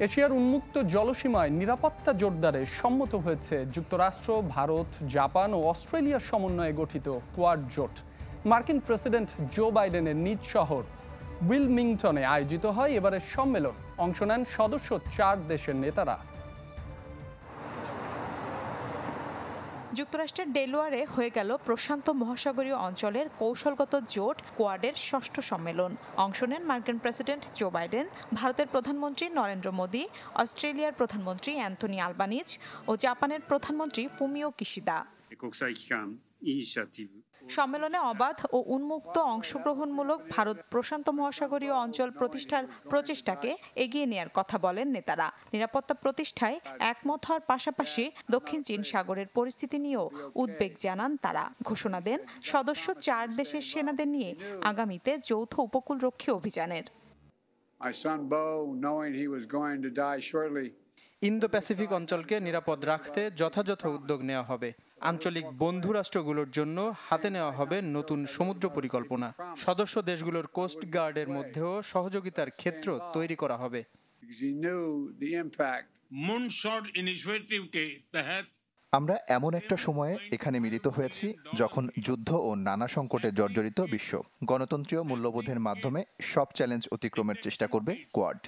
এশিয়ার উন্মুক্ত জলসীমায় নিরাপত্তা জোরদারে সম্মত হয়েছে যুক্তরাষ্ট্র, ভারত, জাপান ও অস্ট্রেলিয়ার সমন্বয়ে গঠিত কোয়াড জোট। মার্কিন প্রেসিডেন্ট জো বাইডেনের নিজ শহর উইলমিংটনে আয়োজিত হয় এবারের সম্মেলন। অংশ নেন সদস্য 4 দেশের নেতারা। যুক্তরাষ্ট্রের ডেলওয়ারে হয়ে গেল প্রশান্ত মহাসাগরীয় অঞ্চলের কৌশলগত জোট কোয়াডের 6ষ্ঠ সম্মেলন। অংশ নেন মার্কিন প্রেসিডেন্ট জো বাইডেন, ভারতের প্রধানমন্ত্রী নরেন্দ্র মোদি, অস্ট্রেলিয়ার প্রধানমন্ত্রী অ্যান্থনি আলবানিজ ও জাপানের প্রধানমন্ত্রী ফুমিও কিশিদা। সম্মেলনে অবাধ ও উন্মুক্ত অংশগ্রহণমূলক ভারত প্রশান্ত মহাসাগরীয় অঞ্চল প্রতিষ্ঠার প্রচেষ্টাকে এগিয়ে নেয়ার কথা বলেন নেতারা। নিরাপত্তা প্রতিষ্ঠায় একমত হওয়ার পাশাপাশি দক্ষিণ চীন সাগরের পরিস্থিতি নিয়েও উদ্বেগ জানান তারা। ঘোষণা দেন সদস্য 4 দেশের সেনাদের নিয়ে আগামীতে যৌথ উপকূলরক্ষী অভিযানের। ইন্দো প্যাসিফিক অঞ্চলকে নিরাপদ রাখতে যথাযথ উদ্যোগ নেওয়া হবে। আঞ্চলিক বন্ধু রাষ্ট্রগুলোর জন্য হাতে নেওয়া হবে নতুন সমুদ্র পরিকল্পনা। সদস্য দেশগুলোর কোস্ট গার্ডের মধ্যেও সহযোগিতার ক্ষেত্র তৈরি করা হবে। আমরা এমন একটা সময়ে এখানে মিলিত হয়েছি যখন যুদ্ধ ও নানা সংকটে জর্জরিত বিশ্ব গণতন্ত্রীয় মূল্যবোধের মাধ্যমে সব চ্যালেঞ্জ অতিক্রমের চেষ্টা করবে কোয়াড।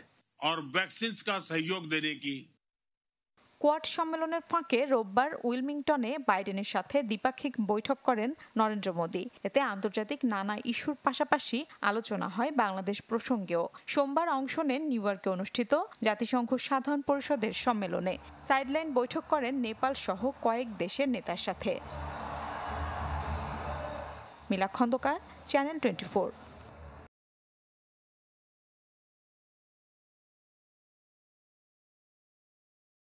কোয়াড সম্মেলনের ফাঁকে রোববার উইলমিংটনে বাইডেনের সাথে দ্বিপাক্ষিক বৈঠক করেন নরেন্দ্র মোদি। এতে আন্তর্জাতিক নানা ইস্যুর পাশাপাশি আলোচনা হয় বাংলাদেশ প্রসঙ্গেও। সোমবার অংশ নেন নিউ ইয়র্কে অনুষ্ঠিত জাতিসংঘ সাধারণ পরিষদের সম্মেলনে। সাইডলাইন বৈঠক করেন নেপাল সহ কয়েক দেশের নেতার সাথে। মিলা খন্দকার, চ্যানেল 24।